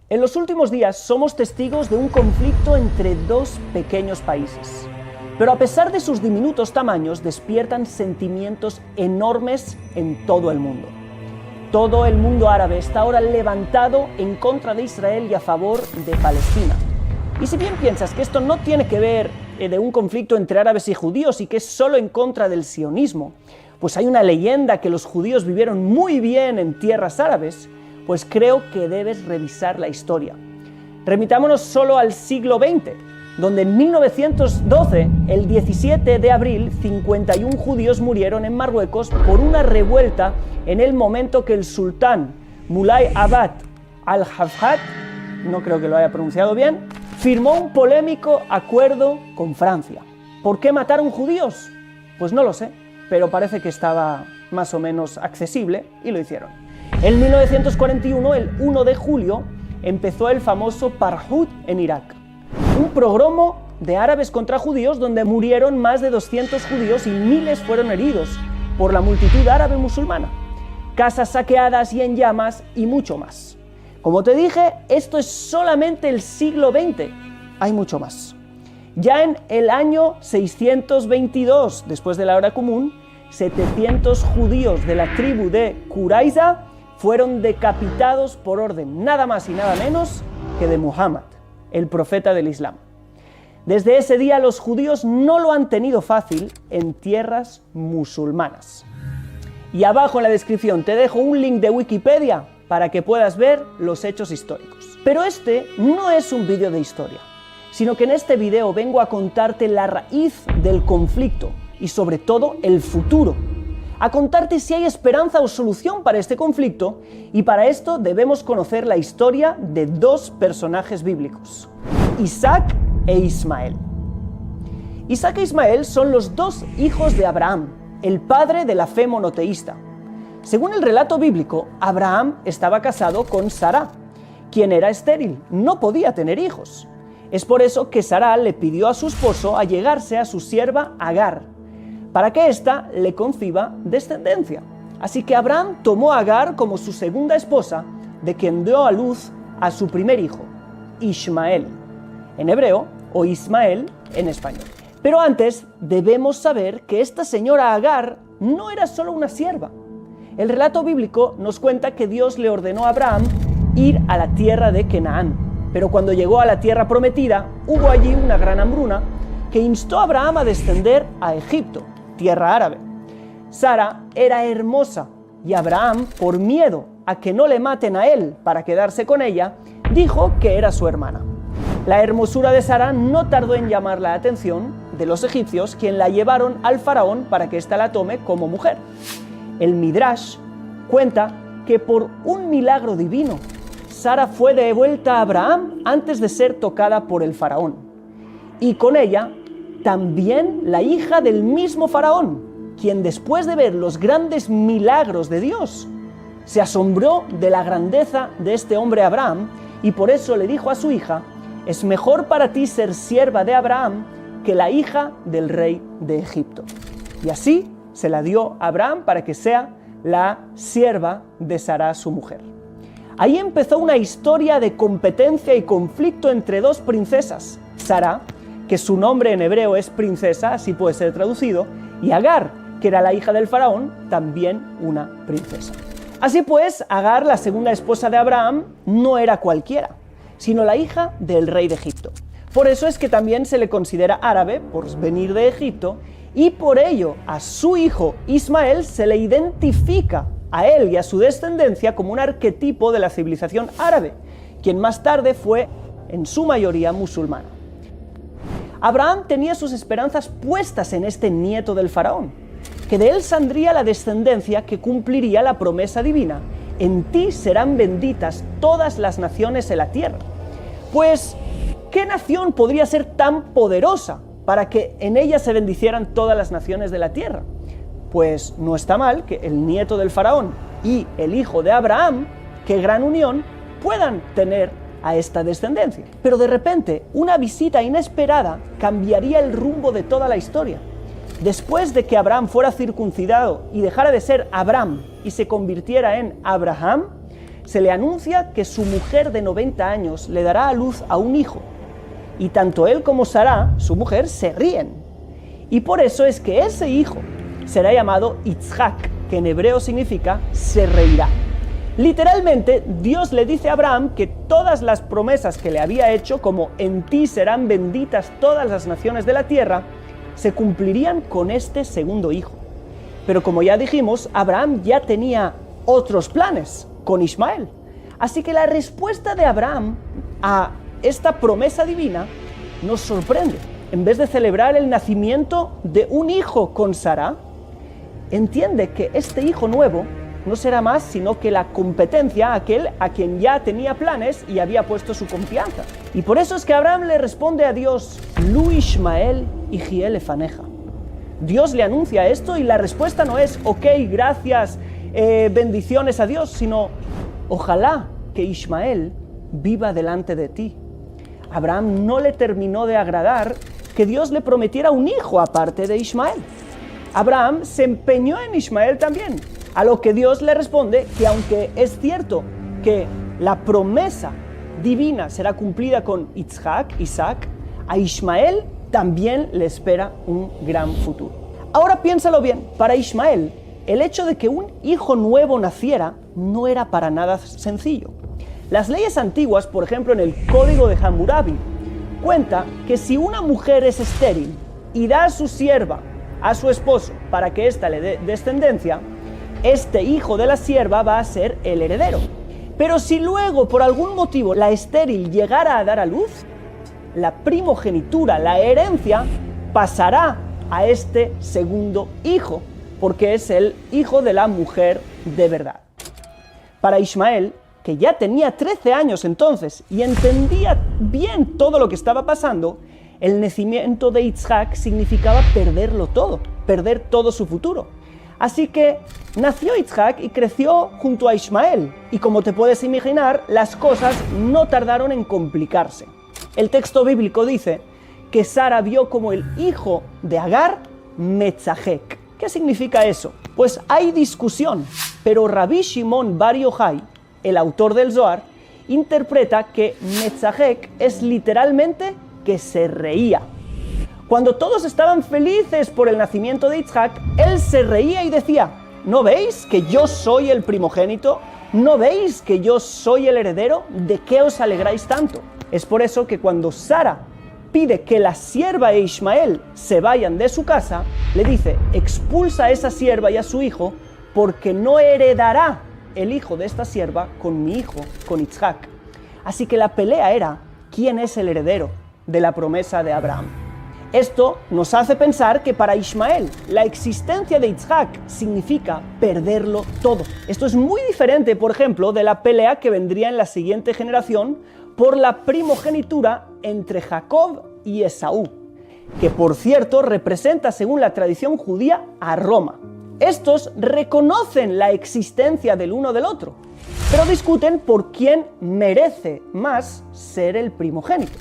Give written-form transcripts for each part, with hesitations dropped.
En los últimos días somos testigos de un conflicto entre dos pequeños países. Pero a pesar de sus diminutos tamaños, despiertan sentimientos enormes en todo el mundo. Todo el mundo árabe está ahora levantado en contra de Israel y a favor de Palestina. Y si bien piensas que esto no tiene que ver de un conflicto entre árabes y judíos y que es solo en contra del sionismo, pues hay una leyenda que los judíos vivieron muy bien en tierras árabes, pues creo que debes revisar la historia. Remitámonos solo al siglo XX, donde en 1912, el 17 de abril, 51 judíos murieron en Marruecos por una revuelta en el momento que el sultán Mulay Abad al-Hafjat, no creo que lo haya pronunciado bien, firmó un polémico acuerdo con Francia. ¿Por qué mataron judíos? Pues no lo sé, pero parece que estaba más o menos accesible y lo hicieron. En 1941, el 1 de julio, empezó el famoso Parhud en Irak, un pogromo de árabes contra judíos donde murieron más de 200 judíos y miles fueron heridos por la multitud árabe musulmana, casas saqueadas y en llamas y mucho más. Como te dije, esto es solamente el siglo XX, hay mucho más. Ya en el año 622, después de la Era Común, 700 judíos de la tribu de Qurayza fueron decapitados por orden nada más y nada menos que de Muhammad, el profeta del Islam. Desde ese día los judíos no lo han tenido fácil en tierras musulmanas. Y abajo en la descripción te dejo un link de Wikipedia para que puedas ver los hechos históricos. Pero este no es un vídeo de historia, sino que en este vídeo vengo a contarte la raíz del conflicto y sobre todo el futuro. A contarte si hay esperanza o solución para este conflicto, y para esto debemos conocer la historia de dos personajes bíblicos, Isaac e Ismael. Isaac e Ismael son los dos hijos de Abraham, el padre de la fe monoteísta. Según el relato bíblico, Abraham estaba casado con Sara, quien era estéril, no podía tener hijos. Es por eso que Sara le pidió a su esposo allegarse a su sierva Agar, para que ésta le conciba descendencia. Así que Abraham tomó a Agar como su segunda esposa, de quien dio a luz a su primer hijo, Ishmael, en hebreo, o Ismael en español. Pero antes debemos saber que esta señora Agar no era solo una sierva. El relato bíblico nos cuenta que Dios le ordenó a Abraham ir a la tierra de Canaán. Pero cuando llegó a la tierra prometida, hubo allí una gran hambruna que instó a Abraham a descender a Egipto, tierra árabe. Sara era hermosa y Abraham, por miedo a que no le maten a él para quedarse con ella, dijo que era su hermana. La hermosura de Sara no tardó en llamar la atención de los egipcios, quien la llevaron al faraón para que ésta la tome como mujer. El Midrash cuenta que por un milagro divino, Sara fue devuelta a Abraham antes de ser tocada por el faraón. Y con ella, también la hija del mismo faraón, quien después de ver los grandes milagros de Dios, se asombró de la grandeza de este hombre Abraham y por eso le dijo a su hija: es mejor para ti ser sierva de Abraham que la hija del rey de Egipto. Y así se la dio a Abraham para que sea la sierva de Sara, su mujer. Ahí empezó una historia de competencia y conflicto entre dos princesas, Sara, que su nombre en hebreo es princesa, así puede ser traducido, y Agar, que era la hija del faraón, también una princesa. Así pues, Agar, la segunda esposa de Abraham, no era cualquiera, sino la hija del rey de Egipto. Por eso es que también se le considera árabe, por venir de Egipto, y por ello a su hijo Ismael se le identifica a él y a su descendencia como un arquetipo de la civilización árabe, quien más tarde fue, en su mayoría, musulmana. Abraham tenía sus esperanzas puestas en este nieto del faraón, que de él saldría la descendencia que cumpliría la promesa divina: en ti serán benditas todas las naciones en la tierra. Pues, ¿qué nación podría ser tan poderosa para que en ella se bendicieran todas las naciones de la tierra? Pues no está mal que el nieto del faraón y el hijo de Abraham, qué gran unión, puedan tener a esta descendencia. Pero de repente, una visita inesperada cambiaría el rumbo de toda la historia. Después de que Abraham fuera circuncidado y dejara de ser Abram y se convirtiera en Abraham, se le anuncia que su mujer de 90 años le dará a luz a un hijo. Y tanto él como Sara, su mujer, se ríen. Y por eso es que ese hijo será llamado Yitzhak, que en hebreo significa se reirá. Literalmente, Dios le dice a Abraham que todas las promesas que le había hecho, como en ti serán benditas todas las naciones de la tierra, se cumplirían con este segundo hijo. Pero como ya dijimos, Abraham ya tenía otros planes con Ismael. Así que la respuesta de Abraham a esta promesa divina nos sorprende. En vez de celebrar el nacimiento de un hijo con Sara, entiende que este hijo nuevo no será más sino que la competencia a aquel a quien ya tenía planes y había puesto su confianza. Y por eso es que Abraham le responde a Dios, Lu Ishmael hijiel lefaneja. Dios le anuncia esto y la respuesta no es, ok, gracias, bendiciones a Dios, sino, ojalá que Ismael viva delante de ti. Abraham no le terminó de agradar que Dios le prometiera un hijo aparte de Ismael. Abraham se empeñó en Ismael también, a lo que Dios le responde que aunque es cierto que la promesa divina será cumplida con Isaac, a Ismael también le espera un gran futuro. Ahora piénsalo bien, para Ismael, el hecho de que un hijo nuevo naciera no era para nada sencillo. Las leyes antiguas, por ejemplo en el Código de Hammurabi, cuenta que si una mujer es estéril y da a su sierva a su esposo para que ésta le dé descendencia, este hijo de la sierva va a ser el heredero. Pero si luego, por algún motivo, la estéril llegara a dar a luz, la primogenitura, la herencia, pasará a este segundo hijo, porque es el hijo de la mujer de verdad. Para Ismael, que ya tenía 13 años entonces y entendía bien todo lo que estaba pasando, el nacimiento de Yitzhak significaba perderlo todo, perder todo su futuro. Así que nació Yitzhak y creció junto a Ismael, y como te puedes imaginar, las cosas no tardaron en complicarse. El texto bíblico dice que Sara vio como el hijo de Agar, Metzahek. ¿Qué significa eso? Pues hay discusión, pero Rabbi Shimon Bar Yochai, el autor del Zohar, interpreta que Metzahek es literalmente que se reía. Cuando todos estaban felices por el nacimiento de Yitzhak, él se reía y decía, ¿no veis que yo soy el primogénito? ¿No veis que yo soy el heredero? ¿De qué os alegráis tanto? Es por eso que cuando Sara pide que la sierva e Ismael se vayan de su casa, le dice, expulsa a esa sierva y a su hijo, porque no heredará el hijo de esta sierva con mi hijo, con Yitzhak. Así que la pelea era, ¿quién es el heredero de la promesa de Abraham? Esto nos hace pensar que para Ismael la existencia de Yitzhak significa perderlo todo. Esto es muy diferente, por ejemplo, de la pelea que vendría en la siguiente generación por la primogenitura entre Jacob y Esaú, que por cierto representa, según la tradición judía, a Roma. Estos reconocen la existencia del uno del otro, pero discuten por quién merece más ser el primogénito.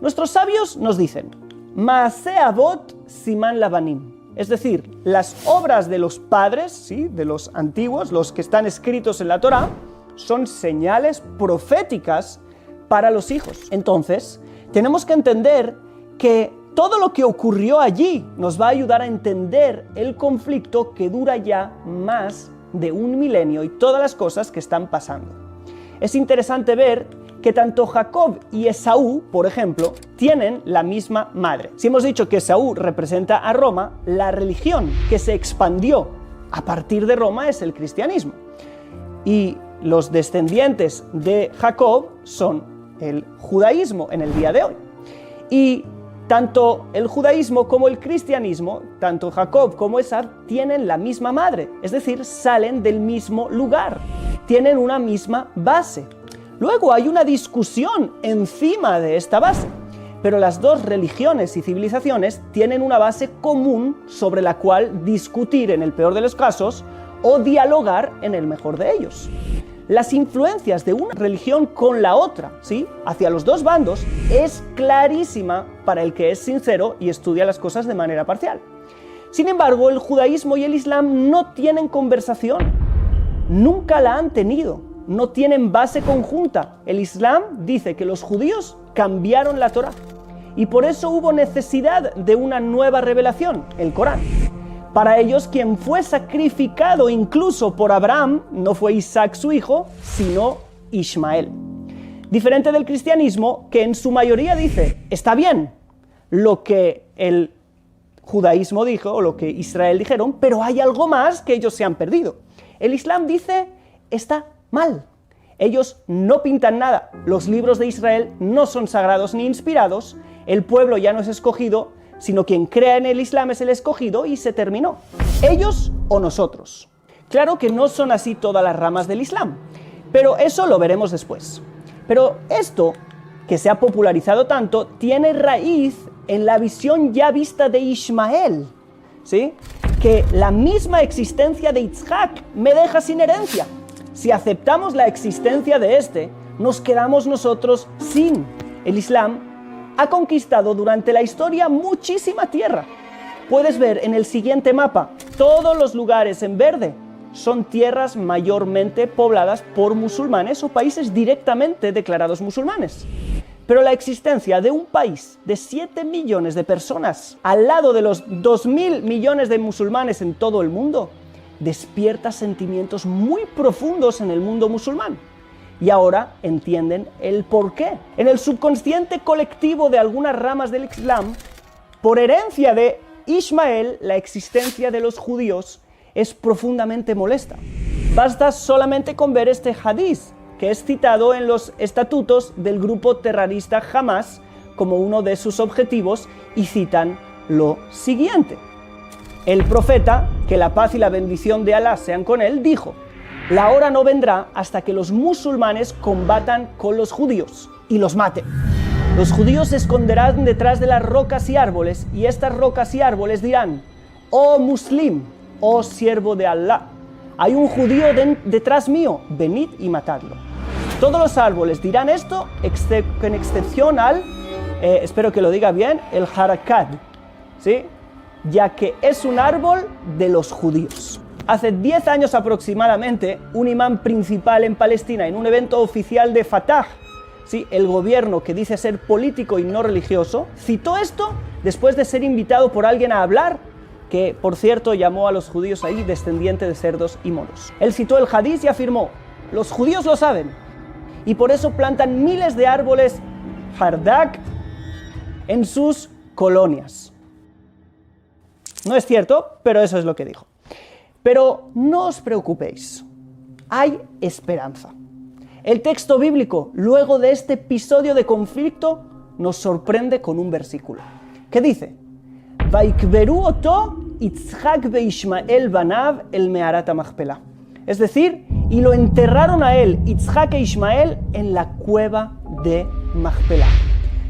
Nuestros sabios nos dicen, Maaseh Avot Siman Lavanim, es decir, las obras de los padres, ¿sí?, de los antiguos, los que están escritos en la Torá, son señales proféticas para los hijos. Entonces, tenemos que entender que todo lo que ocurrió allí nos va a ayudar a entender el conflicto que dura ya más de 1 milenio y todas las cosas que están pasando. Es interesante ver que tanto Jacob y Esaú, por ejemplo, tienen la misma madre. Si hemos dicho que Esaú representa a Roma, la religión que se expandió a partir de Roma es el cristianismo. Y los descendientes de Jacob son el judaísmo en el día de hoy. Y tanto el judaísmo como el cristianismo, tanto Jacob como Esaú, tienen la misma madre, es decir, salen del mismo lugar, tienen una misma base. Luego hay una discusión encima de esta base, pero las dos religiones y civilizaciones tienen una base común sobre la cual discutir en el peor de los casos o dialogar en el mejor de ellos. Las influencias de una religión con la otra, ¿sí?, hacia los dos bandos, es clarísima para el que es sincero y estudia las cosas de manera parcial. Sin embargo, el judaísmo y el islam no tienen conversación, nunca la han tenido. no tienen base conjunta. El Islam dice que los judíos cambiaron la Torá y por eso hubo necesidad de una nueva revelación, el Corán. Para ellos, quien fue sacrificado incluso por Abraham no fue Isaac su hijo, sino Ismael. Diferente del cristianismo, que en su mayoría dice, está bien lo que el judaísmo dijo, o lo que Israel dijeron, pero hay algo más que ellos se han perdido. El Islam dice, está mal. Ellos no pintan nada. Los libros de Israel no son sagrados ni inspirados. El pueblo ya no es escogido, sino quien crea en el Islam es el escogido y se terminó. Ellos o nosotros. Claro que no son así todas las ramas del Islam, pero eso lo veremos después. Pero esto, que se ha popularizado tanto, tiene raíz en la visión ya vista de Ismael, ¿sí? Que la misma existencia de Isaac me deja sin herencia. Si aceptamos la existencia de este, nos quedamos nosotros sin. El Islam ha conquistado durante la historia muchísima tierra. Puedes ver en el siguiente mapa, todos los lugares en verde son tierras mayormente pobladas por musulmanes o países directamente declarados musulmanes. Pero la existencia de un país de 7 millones de personas al lado de los 2.000 millones de musulmanes en todo el mundo despierta sentimientos muy profundos en el mundo musulmán. Y ahora entienden el porqué. En el subconsciente colectivo de algunas ramas del Islam, por herencia de Ismael, la existencia de los judíos es profundamente molesta. Basta solamente con ver este hadiz, que es citado en los estatutos del grupo terrorista Hamas como uno de sus objetivos, y citan lo siguiente. El profeta, que la paz y la bendición de Alá sean con él, dijo: la hora no vendrá hasta que los musulmanes combatan con los judíos y los maten. Los judíos se esconderán detrás de las rocas y árboles, y estas rocas y árboles dirán: oh muslim, oh siervo de Alá, hay un judío detrás mío, venid y matadlo. Todos los árboles dirán esto, en excepción al, espero que lo diga bien, el Harakat, ¿sí? Ya que es un árbol de los judíos. Hace 10 años aproximadamente, un imán principal en Palestina, en un evento oficial de Fatah, ¿sí?, el gobierno que dice ser político y no religioso, citó esto después de ser invitado por alguien a hablar, que por cierto llamó a los judíos ahí descendientes de cerdos y monos. Él citó el hadiz y afirmó: los judíos lo saben, y por eso plantan miles de árboles Hardak en sus colonias. No es cierto, pero eso es lo que dijo. Pero no os preocupéis, hay esperanza. El texto bíblico, luego de este episodio de conflicto, nos sorprende con un versículo que dice: Vaikberu oto Yitzhak ve Ishmael banav el meharat hamachpelah. Es decir, y lo enterraron a él, Yitzhak e Ismael, en la cueva de Machpelah.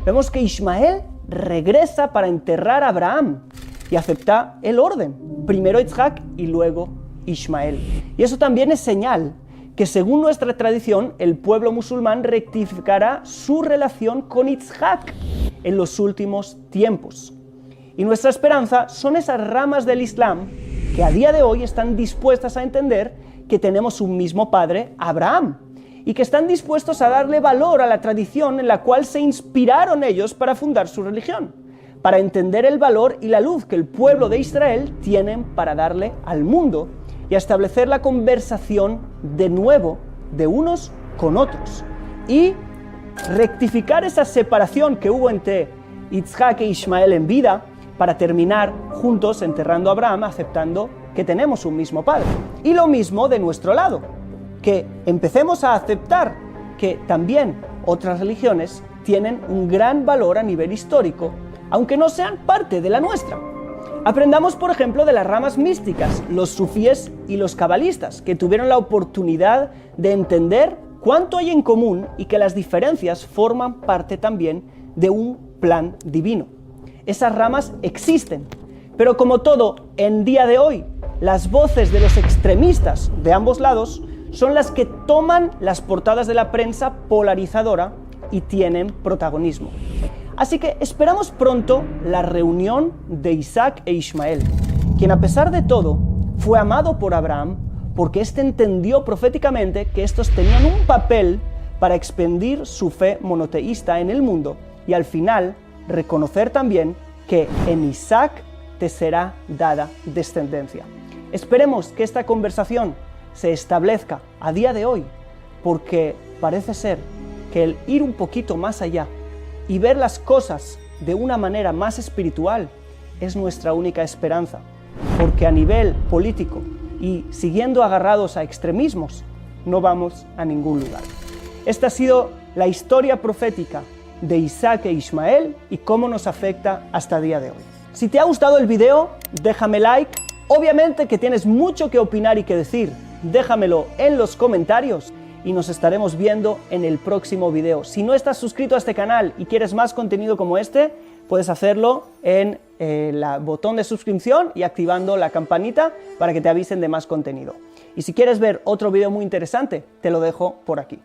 Vemos que Ismael regresa para enterrar a Abraham y acepta el orden, primero Yitzhak y luego Ismael. Y eso también es señal que, según nuestra tradición, el pueblo musulmán rectificará su relación con Yitzhak en los últimos tiempos. Y nuestra esperanza son esas ramas del Islam que a día de hoy están dispuestas a entender que tenemos un mismo padre, Abraham, y que están dispuestos a darle valor a la tradición en la cual se inspiraron ellos para fundar su religión, para entender el valor y la luz que el pueblo de Israel tienen para darle al mundo y a establecer la conversación de nuevo de unos con otros y rectificar esa separación que hubo entre Yitzhak e Ismael en vida, para terminar juntos enterrando a Abraham, aceptando que tenemos un mismo padre. Y lo mismo de nuestro lado, que empecemos a aceptar que también otras religiones tienen un gran valor a nivel histórico, aunque no sean parte de la nuestra. Aprendamos, por ejemplo, de las ramas místicas, los sufíes y los cabalistas, que tuvieron la oportunidad de entender cuánto hay en común y que las diferencias forman parte también de un plan divino. Esas ramas existen, pero como todo, en día de hoy, las voces de los extremistas de ambos lados son las que toman las portadas de la prensa polarizadora y tienen protagonismo. Así que esperamos pronto la reunión de Isaac e Ismael, quien a pesar de todo fue amado por Abraham, porque éste entendió proféticamente que estos tenían un papel para expandir su fe monoteísta en el mundo y al final reconocer también que en Isaac te será dada descendencia. Esperemos que esta conversación se establezca a día de hoy, porque parece ser que el ir un poquito más allá y ver las cosas de una manera más espiritual es nuestra única esperanza, porque a nivel político y siguiendo agarrados a extremismos no vamos a ningún lugar. Esta ha sido la historia profética de Isaac e Ismael y cómo nos afecta hasta el día de hoy. Si te ha gustado el video, déjame like. Obviamente que tienes mucho que opinar y que decir, déjamelo en los comentarios y nos estaremos viendo en el próximo video. Si no estás suscrito a este canal y quieres más contenido como este, puedes hacerlo en el botón de suscripción y activando la campanita para que te avisen de más contenido. Y si quieres ver otro video muy interesante, te lo dejo por aquí.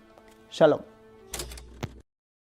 Shalom.